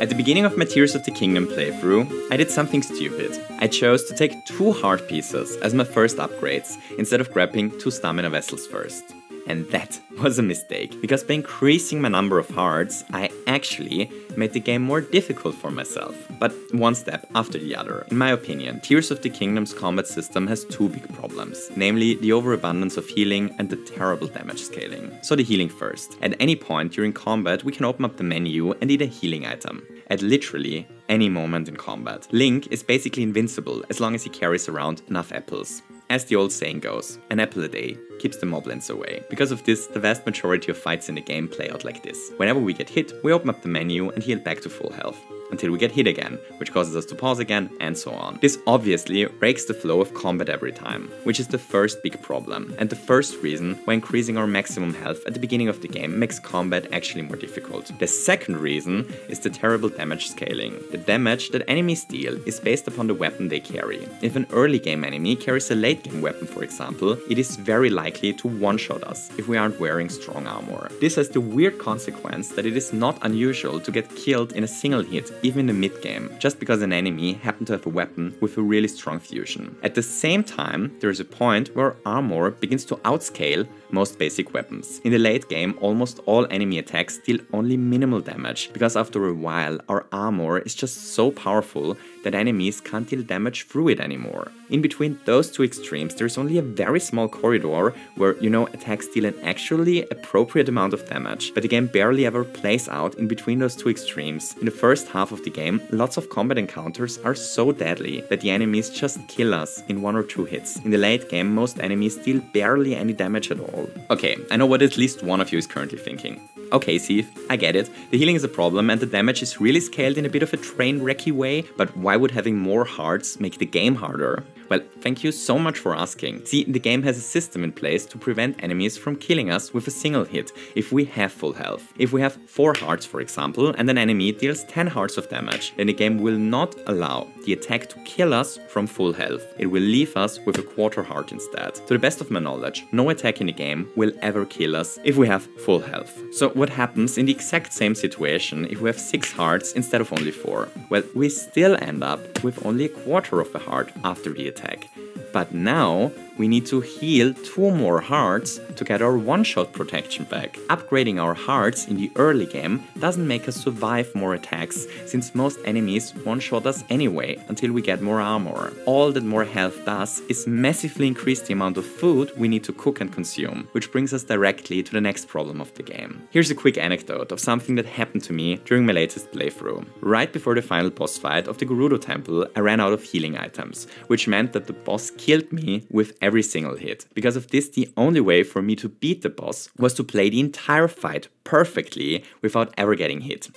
At the beginning of my Tears of the Kingdom playthrough, I did something stupid. I chose to take 2 heart pieces as my first upgrades, instead of grabbing 2 stamina vessels first. And that was a mistake, because by increasing my number of hearts, I actually made the game more difficult for myself. But one step after the other. In my opinion, Tears of the Kingdom's combat system has 2 big problems, namely the overabundance of healing and the terrible damage scaling. So the healing first. At any point during combat, we can open up the menu and eat a healing item. At literally any moment in combat. Link is basically invincible as long as he carries around enough apples. As the old saying goes, an apple a day keeps the moblins away. Because of this, the vast majority of fights in the game play out like this. Whenever we get hit, we open up the menu and heal back to full health. Until we get hit again, which causes us to pause again, and so on. This obviously breaks the flow of combat every time, which is the first big problem, and the first reason why increasing our maximum health at the beginning of the game makes combat actually more difficult. The second reason is the terrible damage scaling. The damage that enemies deal is based upon the weapon they carry. If an early game enemy carries a late game weapon, for example, it is very likely to one-shot us if we aren't wearing strong armor. This has the weird consequence that it is not unusual to get killed in a single hit, even in the mid-game, just because an enemy happened to have a weapon with a really strong fusion. At the same time, there is a point where armor begins to outscale most basic weapons. In the late game, almost all enemy attacks deal only minimal damage, because after a while, our armor is just so powerful that enemies can't deal damage through it anymore. In between those 2 extremes, there's only a very small corridor where, attacks deal an actually appropriate amount of damage, but the game barely ever plays out in between those 2 extremes. In the first half of the game, lots of combat encounters are so deadly that the enemies just kill us in 1 or 2 hits. In the late game, most enemies deal barely any damage at all. Okay, I know what at least one of you is currently thinking. Okay, Ceave, I get it. The healing is a problem and the damage is really scaled in a bit of a train-wrecky way, but why would having more hearts make the game harder? Well, thank you so much for asking. See, the game has a system in place to prevent enemies from killing us with a single hit if we have full health. If we have 4 hearts, for example, and an enemy deals 10 hearts of damage, then the game will not allow the attack to kill us from full health. It will leave us with a quarter heart instead. To the best of my knowledge, no attack in the game will ever kill us if we have full health. So what happens in the exact same situation if we have 6 hearts instead of only 4? Well, we still end up with only a quarter of a heart after the attack. But now we need to heal 2 more hearts to get our one-shot protection back. Upgrading our hearts in the early game doesn't make us survive more attacks, since most enemies one-shot us anyway until we get more armor. All that more health does is massively increase the amount of food we need to cook and consume, which brings us directly to the next problem of the game. Here's a quick anecdote of something that happened to me during my latest playthrough. Right before the final boss fight of the Gerudo Temple, I ran out of healing items, which meant that the boss killed me with every single hit. Because of this, the only way for me to beat the boss was to play the entire fight perfectly without ever getting hit.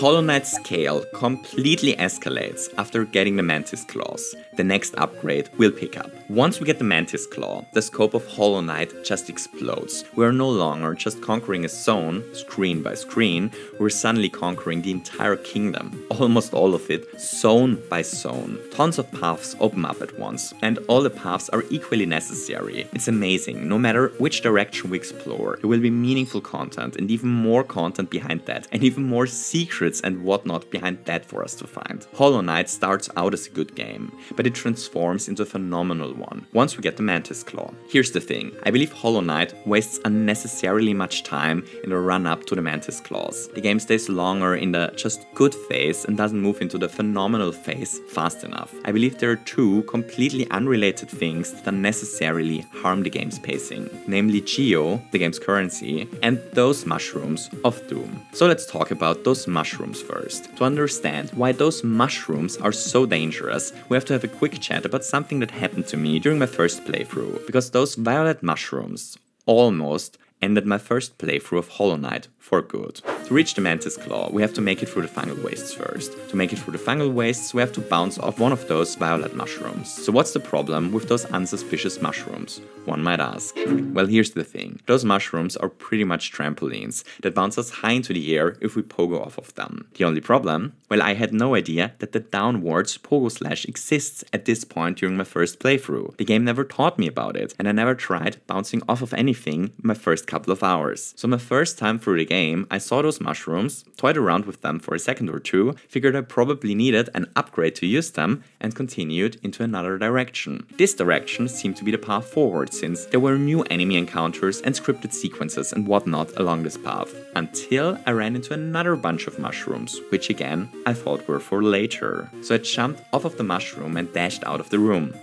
Hollow Knight's scale completely escalates after getting the Mantis Claws. The next upgrade will pick up. Once we get the Mantis Claw, the scope of Hollow Knight just explodes. We are no longer just conquering a zone, screen by screen, we're suddenly conquering the entire kingdom. Almost all of it, zone by zone. Tons of paths open up at once, and all the paths are equally necessary. It's amazing, no matter which direction we explore, there will be meaningful content and even more content behind that, and even more secrets and whatnot behind that for us to find. Hollow Knight starts out as a good game, but it transforms into a phenomenal one once we get the Mantis Claw. Here's the thing, I believe Hollow Knight wastes unnecessarily much time in the run up to the Mantis Claws. The game stays longer in the just good phase and doesn't move into the phenomenal phase fast enough. I believe there are 2 completely unrelated things that unnecessarily harm the game's pacing, namely Geo, the game's currency, and those mushrooms of doom. So let's talk about those mushrooms first. To understand why those mushrooms are so dangerous, we have to have a quick chat about something that happened to me during my first playthrough, because those violet mushrooms almost ended my first playthrough of Hollow Knight for good. To reach the Mantis Claw, we have to make it through the fungal wastes first. To make it through the fungal wastes, we have to bounce off one of those violet mushrooms. So what's the problem with those unsuspicious mushrooms, one might ask? Well, here's the thing. Those mushrooms are pretty much trampolines that bounce us high into the air if we pogo off of them. The only problem? Well, I had no idea that the downwards pogo slash exists at this point during my first playthrough. The game never taught me about it, and I never tried bouncing off of anything my first couple of hours. So my first time through the game, I saw those mushrooms, toyed around with them for a second or two, figured I probably needed an upgrade to use them, and continued into another direction. This direction seemed to be the path forward, since there were new enemy encounters and scripted sequences and whatnot along this path. Until I ran into another bunch of mushrooms, which again, I thought were for later. So I jumped off of the mushroom and dashed out of the room.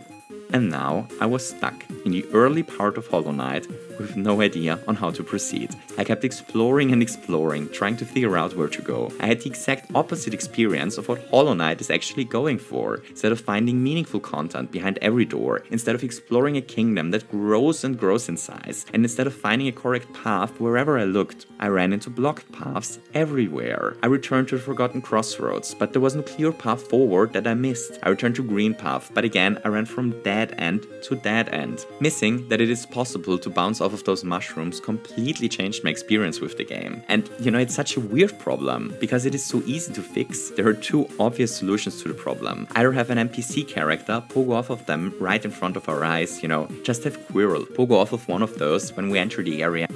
And now I was stuck in the early part of Hollow Knight with no idea on how to proceed. I kept exploring and exploring, trying to figure out where to go. I had the exact opposite experience of what Hollow Knight is actually going for. Instead of finding meaningful content behind every door, instead of exploring a kingdom that grows and grows in size, and instead of finding a correct path wherever I looked, I ran into blocked paths everywhere. I returned to the Forgotten Crossroads, but there was no clear path forward that I missed. I returned to Green Path, but again I ran from dead end to dead end. Missing that it is possible to bounce off of those mushrooms completely changed my experience with the game. And you know, it's such a weird problem because it is so easy to fix. There are two obvious solutions to the problem. Either have an NPC character pogo off of them right in front of our eyes, you know, just have Quirrell pogo off of one of those when we enter the area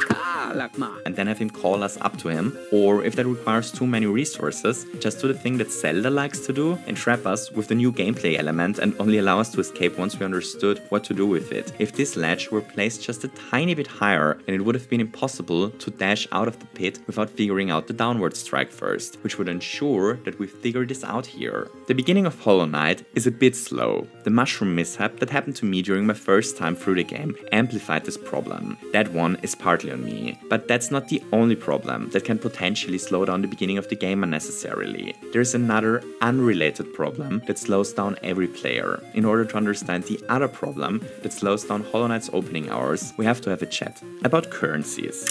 and then have him call us up to him, or if that requires too many resources, just do the thing that Zelda likes to do and trap us with the new gameplay element and only allow us to escape once we understood what to do with it. If this ledge were placed just a tiny bit higher, then it would have been impossible to dash out of the pit without figuring out the downward strike first, which would ensure that we figure this out here. The beginning of Hollow Knight is a bit slow. The mushroom mishap that happened to me during my first time through the game amplified this problem. That one is partly on me, but that's not the only problem that can potentially slow down the beginning of the game unnecessarily. There's another unrelated problem that slows down every player. In order to understand the other problem that slows down Hollow Knight's opening hours, we have to have a chat about currencies.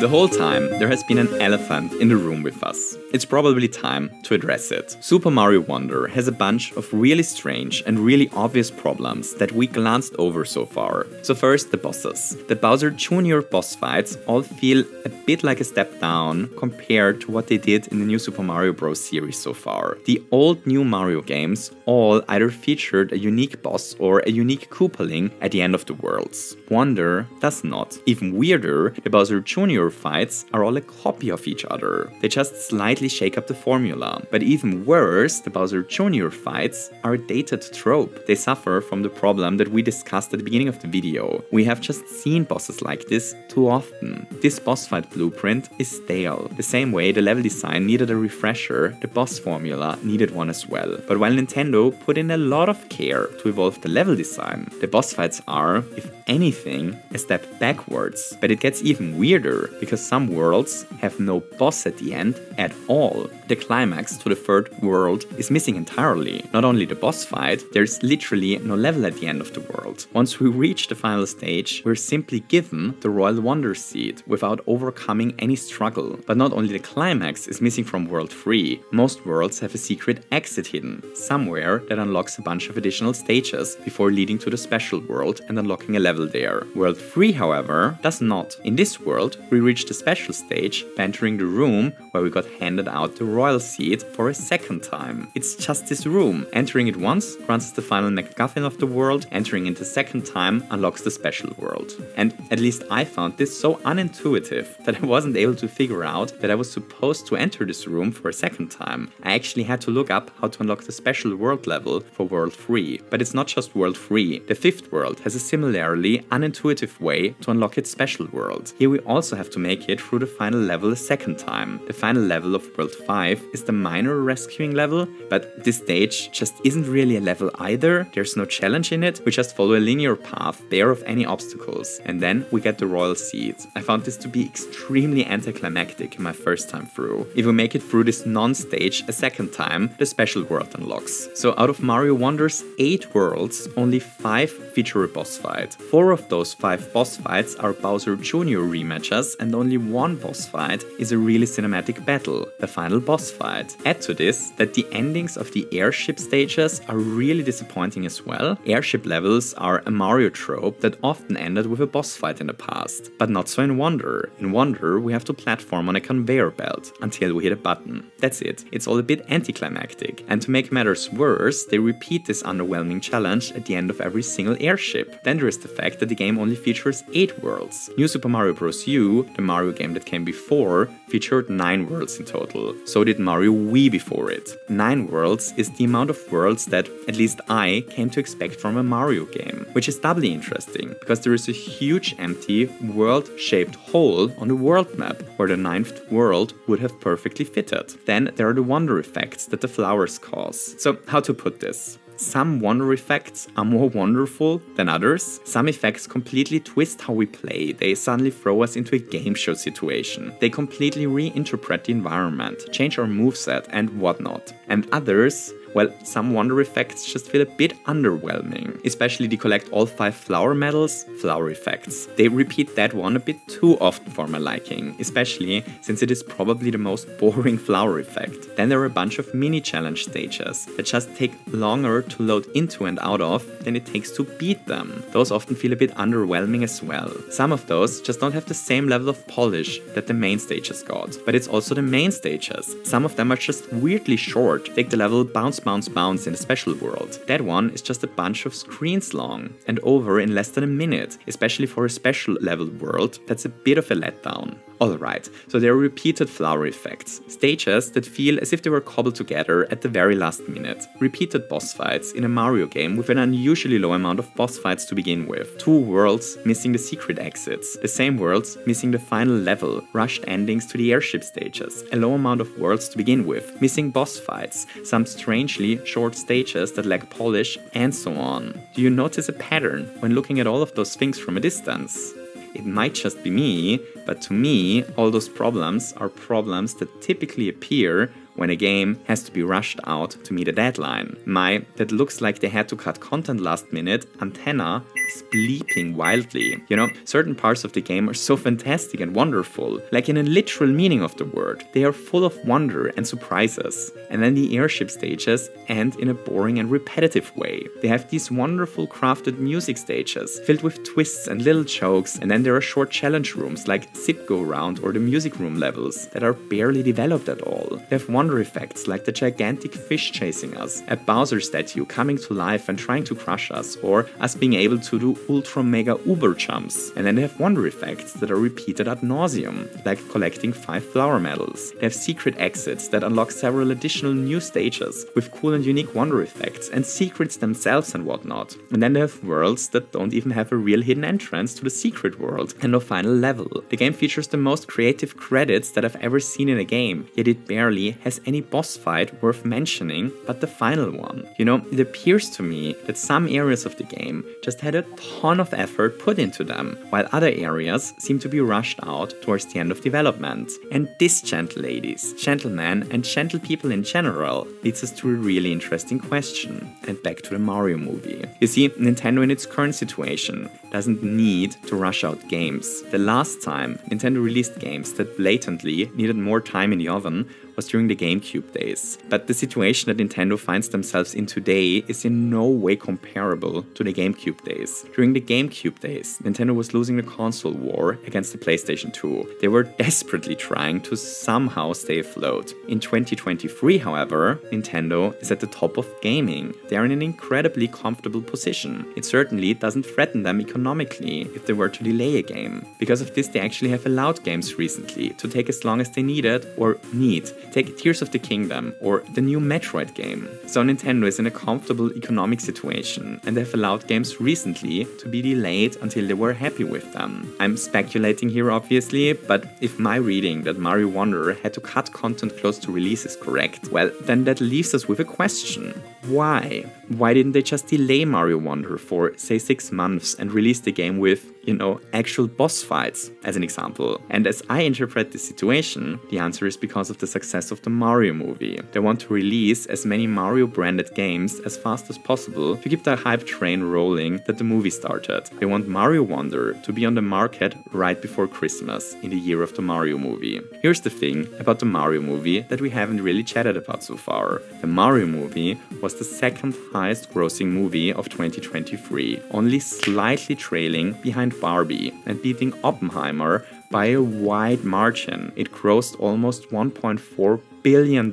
The whole time, there has been an elephant in the room with us. It's probably time to address it. Super Mario Wonder has a bunch of really strange and really obvious problems that we glanced over so far. So first, the bosses. The Bowser Jr. boss fights all feel a bit like a step down compared to what they did in the new Super Mario Bros. Series so far. The old new Mario games all either featured a unique boss or a unique Koopaling at the end of the worlds. Wonder does not. Even weirder, the Bowser Jr. fights are all a copy of each other. They just slightly shake up the formula. But even worse, the Bowser Jr. fights are a dated trope. They suffer from the problem that we discussed at the beginning of the video. We have just seen bosses like this too often. This boss fight blueprint is stale. The same way the level design needed a refresher, the boss formula needed one as well. But while Nintendo put in a lot of care to evolve the level design, the boss fights are, if anything, a step backwards. But it gets even weirder, because some worlds have no boss at the end at all. The climax to the third world is missing entirely. Not only the boss fight, there's literally no level at the end of the world. Once we reach the final stage, we're simply given the Royal Wonder Seed without overcoming any struggle. But not only the climax is missing from World 3, most worlds have a secret exit hidden, somewhere that unlocks a bunch of additional stages before leading to the special world and unlocking a level there. World 3, however, does not. In this world, we reach the special stage by entering the room where we got handed out the Royal Seed for a second time. It's just this room. Entering it once grants us the final MacGuffin of the world, entering it a second time unlocks the special world. And at least I found this so unintuitive that I wasn't able to figure out that I was supposed to enter this room for a second time. I actually had to look up how to unlock the special world level for World 3. But it's not just World 3. The fifth world has a similarly unintuitive way to unlock its special world. Here we also have to make it through the final level a second time. The final level of World 5 5 is the minor rescuing level, but this stage just isn't really a level either. There's no challenge in it, we just follow a linear path, bare of any obstacles, and then we get the royal seed. I found this to be extremely anticlimactic in my first time through. If we make it through this non-stage a second time, the special world unlocks. So out of Mario Wonder's 8 worlds, only 5 feature a boss fight. 4 of those 5 boss fights are Bowser Jr. rematches, and only 1 boss fight is a really cinematic battle, the final boss fight. Add to this that the endings of the airship stages are really disappointing as well. Airship levels are a Mario trope that often ended with a boss fight in the past, but not so in Wonder. In Wonder, we have to platform on a conveyor belt until we hit a button. That's it. It's all a bit anticlimactic. And to make matters worse, they repeat this underwhelming challenge at the end of every single airship. Then there is the fact that the game only features 8 worlds. New Super Mario Bros. U, the Mario game that came before, featured 9 worlds in total. So did Mario Wii before it. 9 worlds is the amount of worlds that, at least I, came to expect from a Mario game. Which is doubly interesting, because there is a huge empty world-shaped hole on the world map, where the 9th world would have perfectly fitted. Then there are the wonder effects that the flowers cause. So how to put this? Some wonder effects are more wonderful than others. Some effects completely twist how we play. They suddenly throw us into a game show situation. They completely reinterpret the environment, change our moveset and whatnot. And others, well, some wonder effects just feel a bit underwhelming, especially the collect all 5 flower medals flower effects. They repeat that one a bit too often for my liking, especially since it is probably the most boring flower effect. Then there are a bunch of mini challenge stages that just take longer to load into and out of than it takes to beat them. Those often feel a bit underwhelming as well. Some of those just don't have the same level of polish that the main stages got, but it's also the main stages. Some of them are just weirdly short. Take the level Bounce Bounce Bounce in the special world. That one is just a bunch of screens long and over in less than a minute, especially for a special level world. That's a bit of a letdown. Alright, so there are repeated flower effects, stages that feel as if they were cobbled together at the very last minute, repeated boss fights in a Mario game with an unusually low amount of boss fights to begin with, 2 worlds missing the secret exits, the same worlds missing the final level, rushed endings to the airship stages, a low amount of worlds to begin with, missing boss fights, some strangely short stages that lack polish, and so on. Do you notice a pattern when looking at all of those things from a distance? It might just be me, but to me, all those problems are problems that typically appear when a game has to be rushed out to meet a deadline. My, that looks like they had to cut content last minute, antenna is bleeping wildly. You know, certain parts of the game are so fantastic and wonderful, like in a literal meaning of the word. They are full of wonder and surprises. And then the airship stages end in a boring and repetitive way. They have these wonderful crafted music stages, filled with twists and little jokes, and then there are short challenge rooms like Zip Go Round or the music room levels that are barely developed at all. They have wonder effects like the gigantic fish chasing us, a Bowser statue coming to life and trying to crush us, or us being able to do ultra mega uber jumps. And then they have wonder effects that are repeated ad nauseum, like collecting 5 flower medals. They have secret exits that unlock several additional new stages with cool and unique wonder effects and secrets themselves and whatnot. And then they have worlds that don't even have a real hidden entrance to the secret world and no final level. The game features the most creative credits that I've ever seen in a game, yet it barely has any boss fight worth mentioning but the final one. You know, it appears to me that some areas of the game just had a ton of effort put into them, while other areas seem to be rushed out towards the end of development. And this, gentle ladies, gentlemen, and gentle people in general, leads us to a really interesting question, and back to the Mario movie. You see, Nintendo in its current situation doesn't need to rush out games. The last time Nintendo released games that blatantly needed more time in the oven was during the GameCube days. But the situation that Nintendo finds themselves in today is in no way comparable to the GameCube days. During the GameCube days, Nintendo was losing the console war against the PlayStation 2. They were desperately trying to somehow stay afloat. In 2023, however, Nintendo is at the top of gaming. They are in an incredibly comfortable position. It certainly doesn't threaten them economically if they were to delay a game. Because of this, they actually have allowed games recently to take as long as they needed or need. Take Tears of the Kingdom or the new Metroid game. So Nintendo is in a comfortable economic situation and they've allowed games recently to be delayed until they were happy with them. I'm speculating here obviously, but if my reading that Mario Wonder had to cut content close to release is correct, well then that leaves us with a question. Why? Why didn't they just delay Mario Wonder for say 6 months and release the game with, actual boss fights, as an example? And as I interpret the situation, the answer is because of the success of the Mario movie. They want to release as many Mario branded games as fast as possible to keep the hype train rolling that the movie started. They want Mario Wonder to be on the market right before Christmas, in the year of the Mario movie. Here's the thing about the Mario movie that we haven't really chatted about so far. The Mario movie was the second highest grossing movie of 2023, only slightly trailing behind Barbie and beating Oppenheimer by a wide margin. It grossed almost $1.4 billion.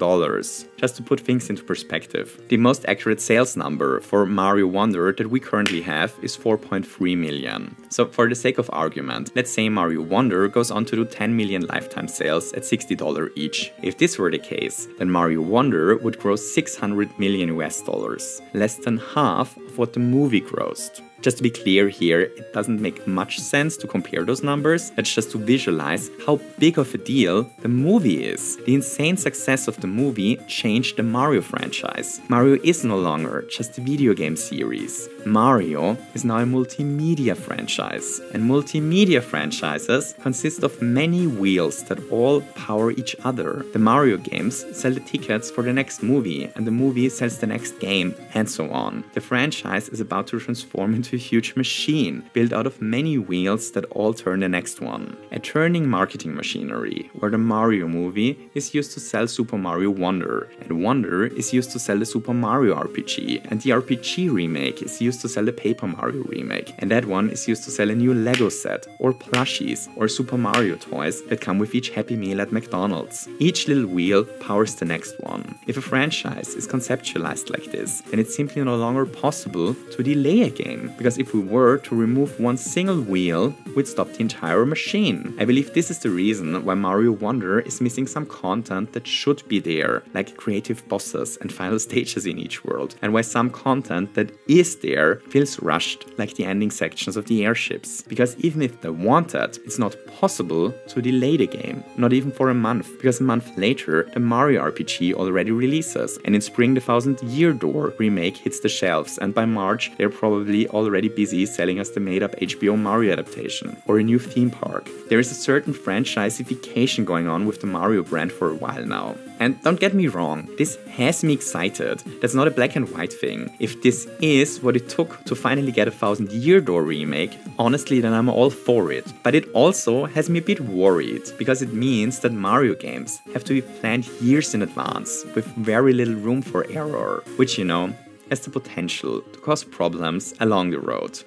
Just to put things into perspective, the most accurate sales number for Mario Wonder that we currently have is 4.3 million. So for the sake of argument, let's say Mario Wonder goes on to do 10 million lifetime sales at $60 each. If this were the case, then Mario Wonder would gross 600 million US dollars, less than half of what the movie grossed. Just to be clear here, it doesn't make much sense to compare those numbers, that's just to visualize how big of a deal the movie is. The insane success of the movie changed the Mario franchise. Mario is no longer just a video game series. Mario is now a multimedia franchise, and multimedia franchises consist of many wheels that all power each other. The Mario games sell the tickets for the next movie, and the movie sells the next game, and so on. The franchise is about to transform into a huge machine, built out of many wheels that all turn the next one. A turning marketing machinery, where the Mario movie is used to sell Super Mario Wonder, and Wonder is used to sell the Super Mario RPG, and the RPG remake is used to sell the Paper Mario remake, and that one is used to sell a new Lego set, or plushies, or Super Mario toys that come with each Happy Meal at McDonald's. Each little wheel powers the next one. If a franchise is conceptualized like this, then it's simply no longer possible to delay a game, because if we were to remove one single wheel, we'd stop the entire machine. I believe this is the reason why Mario Wonder is missing some content that should be there, like creative bosses and final stages in each world, and why some content that is there feels rushed, like the ending sections of the airships. Because even if they want it, it's not possible to delay the game, not even for a month, because a month later the Mario RPG already releases, and in spring the 1000-Year Door remake hits the shelves, and by March they're probably already busy selling us the made-up HBO Mario adaptation, or a new theme park. There is a certain franchiseification going on with the Mario brand for a while now. And don't get me wrong, this has me excited. That's not a black and white thing. If this is what it took to finally get a 1000-Year Door remake, honestly then I'm all for it. But it also has me a bit worried, because it means that Mario games have to be planned years in advance, with very little room for error, which has the potential to cause problems along the road.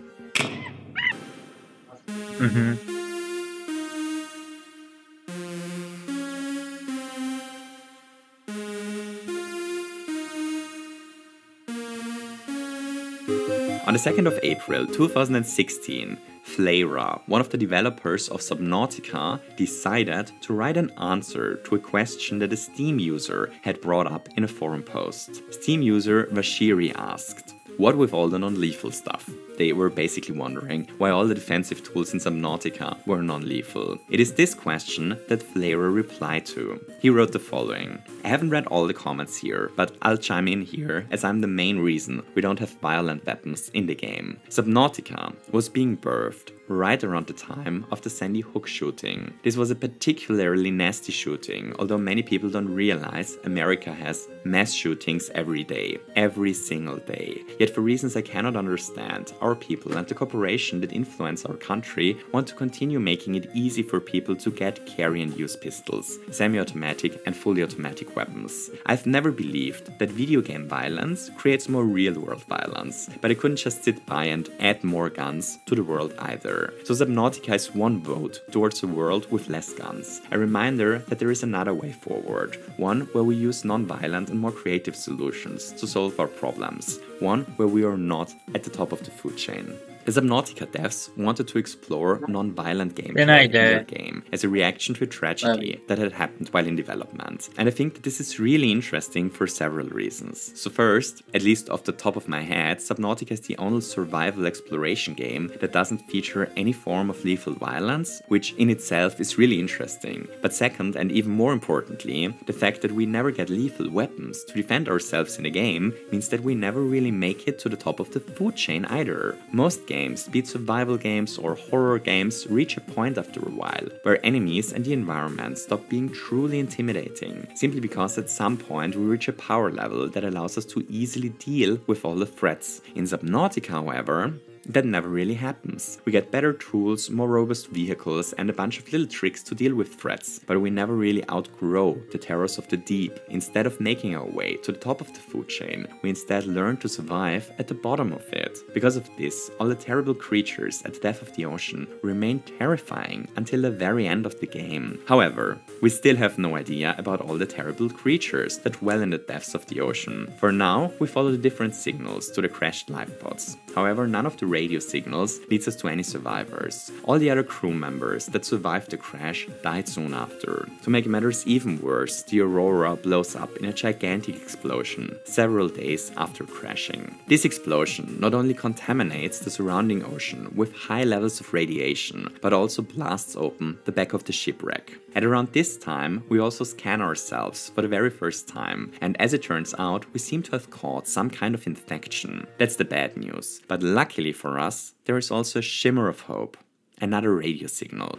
On the 2nd of April 2016, Flaira, one of the developers of Subnautica, decided to write an answer to a question that a Steam user had brought up in a forum post. Steam user Vashiri asked, "What with all the non-lethal stuff?" They were basically wondering why all the defensive tools in Subnautica were non-lethal. It is this question that Flaira replied to. He wrote the following: "I haven't read all the comments here, but I'll chime in here as I'm the main reason we don't have violent weapons in the game. Subnautica was being birthed right around the time of the Sandy Hook shooting. This was a particularly nasty shooting, although many people don't realize America has mass shootings every day, every single day. Yet for reasons I cannot understand, our people and the corporation that influence our country want to continue making it easy for people to get, carry and use pistols, semi-automatic and fully automatic weapons. I've never believed that video game violence creates more real-world violence, but I couldn't just sit by and add more guns to the world either. So Subnautica is one vote towards a world with less guns. A reminder that there is another way forward, one where we use non-violent and more creative solutions to solve our problems, one where we are not at the top of the food chain." The Subnautica devs wanted to explore non-violent gameplay in their game as a reaction to a tragedy that had happened while in development. And I think that this is really interesting for several reasons. So first, at least off the top of my head, Subnautica is the only survival exploration game that doesn't feature any form of lethal violence, which in itself is really interesting. But second, and even more importantly, the fact that we never get lethal weapons to defend ourselves in a game means that we never really make it to the top of the food chain either. Most games, be it survival games or horror games, reach a point after a while where enemies and the environment stop being truly intimidating, simply because at some point we reach a power level that allows us to easily deal with all the threats. In Subnautica, however, that never really happens. We get better tools, more robust vehicles, and a bunch of little tricks to deal with threats, but we never really outgrow the terrors of the deep. Instead of making our way to the top of the food chain, we instead learn to survive at the bottom of it. Because of this, all the terrible creatures at the depth of the ocean remain terrifying until the very end of the game. However, we still have no idea about all the terrible creatures that dwell in the depths of the ocean. For now, we follow the different signals to the crashed lifeboats. However, none of the radio signals leads us to any survivors. All the other crew members that survived the crash died soon after. To make matters even worse, the Aurora blows up in a gigantic explosion several days after crashing. This explosion not only contaminates the surrounding ocean with high levels of radiation, but also blasts open the back of the shipwreck. At around this time, we also scan ourselves for the very first time, and as it turns out, we seem to have caught some kind of infection. That's the bad news. But luckily for us, there is also a shimmer of hope. Another radio signal.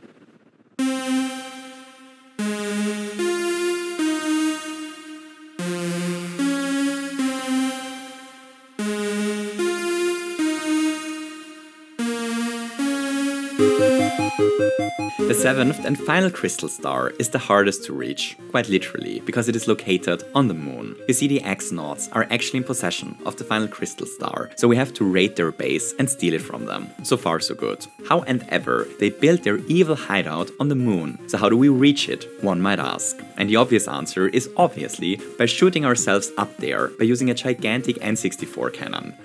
The seventh and final crystal star is the hardest to reach, quite literally, because it is located on the moon. You see, the X-Nauts are actually in possession of the final crystal star, so we have to raid their base and steal it from them. So far so good. How and ever, they built their evil hideout on the moon. So how do we reach it, one might ask? And the obvious answer is obviously by shooting ourselves up there by using a gigantic N64 cannon.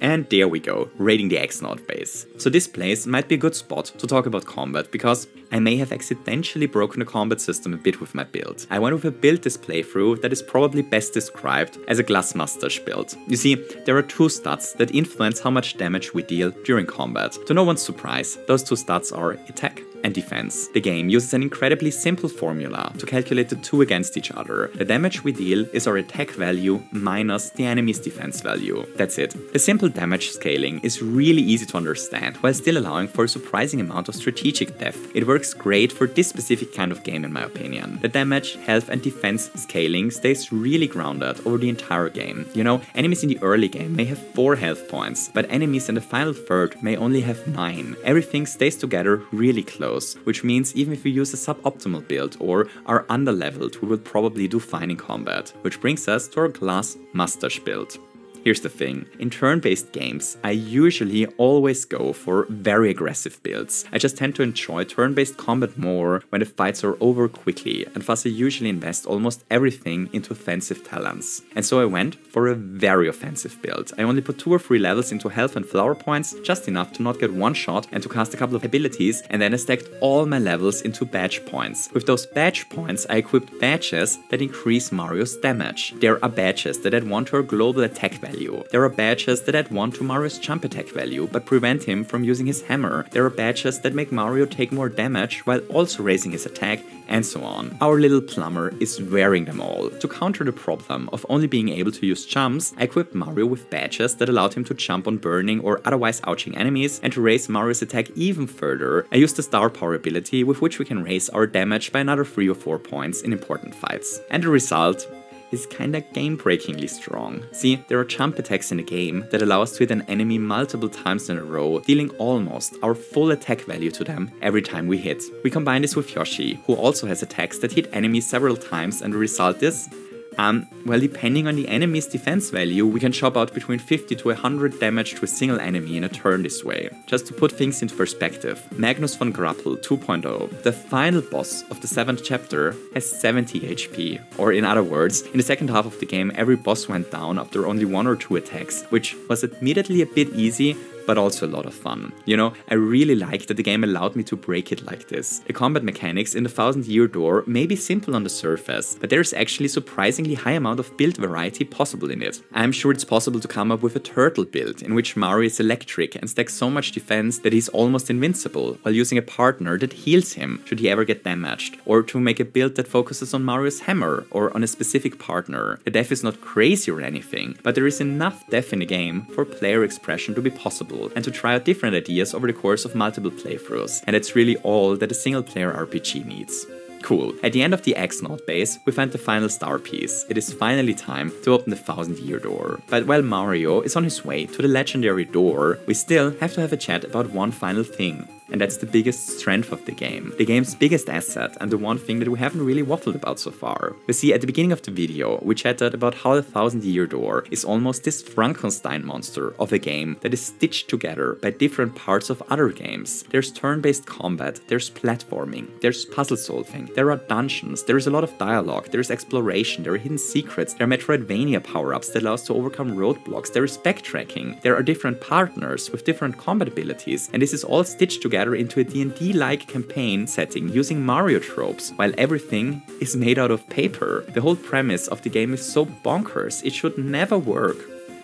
And there we go, raiding the X-Naut base. So this place might be a good spot to talk about combat, because I may have accidentally broken the combat system a bit with my build. I went with a build this playthrough that is probably best described as a glass mustache build. You see, there are two stats that influence how much damage we deal during combat. To no one's surprise, those two stats are attack and defense. The game uses an incredibly simple formula to calculate the two against each other. The damage we deal is our attack value minus the enemy's defense value. That's it. The simple damage scaling is really easy to understand while still allowing for a surprising amount of strategic depth. It works great for this specific kind of game in my opinion. The damage, health and defense scaling stays really grounded over the entire game. You know, enemies in the early game may have 4 health points, but enemies in the final third may only have 9. Everything stays together really close, which means even if we use a suboptimal build or are underleveled, we will probably do fine in combat. Which brings us to our glass mustache build. Here's the thing, in turn-based games, I usually always go for very aggressive builds. I just tend to enjoy turn-based combat more when the fights are over quickly, and thus I usually invest almost everything into offensive talents. And so I went for a very offensive build. I only put 2 or 3 levels into health and flower points, just enough to not get one shot and to cast a couple of abilities, and then I stacked all my levels into badge points. With those badge points, I equipped badges that increase Mario's damage. There are badges that add 1 to our global attack value. There are badges that add 1 to Mario's jump attack value, but prevent him from using his hammer. There are badges that make Mario take more damage while also raising his attack, and so on. Our little plumber is wearing them all. To counter the problem of only being able to use jumps, I equipped Mario with badges that allowed him to jump on burning or otherwise ouching enemies, and to raise Mario's attack even further, I used the star power ability with which we can raise our damage by another 3 or 4 points in important fights. And the result is kinda game-breakingly strong. See, there are jump attacks in the game that allow us to hit an enemy multiple times in a row, dealing almost our full attack value to them every time we hit. We combine this with Yoshi, who also has attacks that hit enemies several times, and the result is Well, depending on the enemy's defense value, we can chop out between 50 to 100 damage to a single enemy in a turn this way. Just to put things into perspective, Magnus von Grappel 2.0, the final boss of the 7th chapter, has 70 HP. Or in other words, in the second half of the game, every boss went down after only 1 or 2 attacks, which was admittedly a bit easy, but also a lot of fun. You know, I really like that the game allowed me to break it like this. The combat mechanics in the Thousand Year Door may be simple on the surface, but there's actually a surprisingly high amount of build variety possible in it. I'm sure it's possible to come up with a turtle build in which Mario is electric and stacks so much defense that he's almost invincible, while using a partner that heals him should he ever get damaged, or to make a build that focuses on Mario's hammer or on a specific partner. The death is not crazy or anything, but there is enough death in the game for player expression to be possible and to try out different ideas over the course of multiple playthroughs, and that's really all that a single player RPG needs. Cool. At the end of the X-Naut base, we find the final star piece. It is finally time to open the Thousand Year Door. But while Mario is on his way to the legendary door, we still have to have a chat about one final thing. And that's the biggest strength of the game. The game's biggest asset, and the one thing that we haven't really waffled about so far. You see, at the beginning of the video, we chatted about how the Thousand Year Door is almost this Frankenstein monster of a game that is stitched together by different parts of other games. There's turn-based combat, there's platforming, there's puzzle solving, there are dungeons, there is a lot of dialogue, there is exploration, there are hidden secrets, there are Metroidvania power-ups that allow us to overcome roadblocks, there is backtracking, there are different partners with different combat abilities, and this is all stitched together into a D&D-like campaign setting using Mario tropes, while everything is made out of paper. The whole premise of the game is so bonkers, it should never work.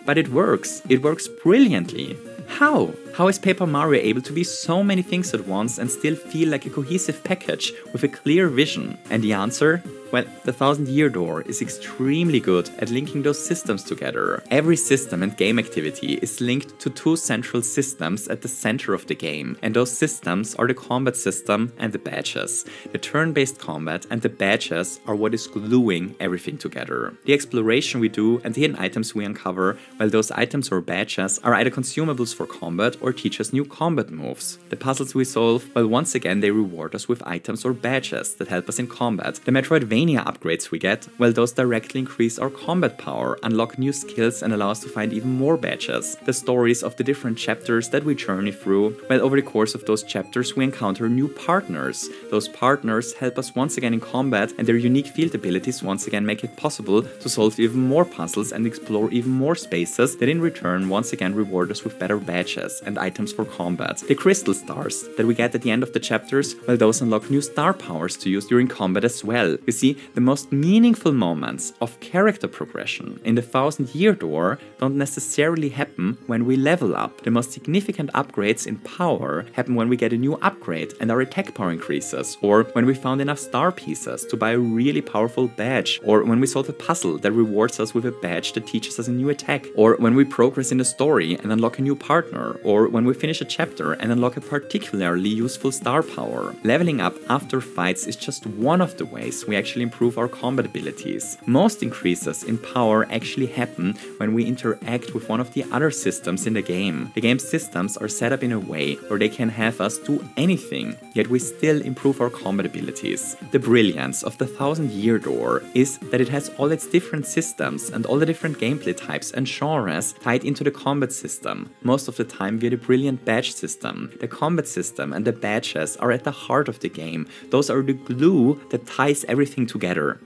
But it works. It works brilliantly. How? How is Paper Mario able to be so many things at once and still feel like a cohesive package with a clear vision? And the answer? Well, the Thousand Year Door is extremely good at linking those systems together. Every system and game activity is linked to 2 central systems at the center of the game, and those systems are the combat system and the badges. The turn-based combat and the badges are what is gluing everything together. The exploration we do and the hidden items we uncover, well, those items or badges are either consumables for combat or teach us new combat moves. The puzzles we solve, well, once again they reward us with items or badges that help us in combat. The Metroidvania upgrades we get, well, those directly increase our combat power, unlock new skills and allow us to find even more badges. The stories of the different chapters that we journey through, well, over the course of those chapters we encounter new partners. Those partners help us once again in combat, and their unique field abilities once again make it possible to solve even more puzzles and explore even more spaces that in return once again reward us with better badges and items for combat. The crystal stars that we get at the end of the chapters, well, those unlock new star powers to use during combat as well. You see, the most meaningful moments of character progression in the Thousand Year Door don't necessarily happen when we level up. The most significant upgrades in power happen when we get a new upgrade and our attack power increases, or when we found enough star pieces to buy a really powerful badge, or when we solve a puzzle that rewards us with a badge that teaches us a new attack, or when we progress in the story and unlock a new partner, or when we finish a chapter and unlock a particularly useful star power. Leveling up after fights is just one of the ways we actually improve our combat abilities. Most increases in power actually happen when we interact with one of the other systems in the game. The game's systems are set up in a way where they can have us do anything, yet we still improve our combat abilities. The brilliance of the Thousand Year Door is that it has all its different systems and all the different gameplay types and genres tied into the combat system, most of the time via the brilliant badge system. The combat system and the badges are at the heart of the game. Those are the glue that ties everything together.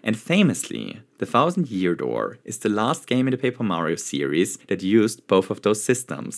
And famously, the Thousand Year Door is the last game in the Paper Mario series that used both of those systems.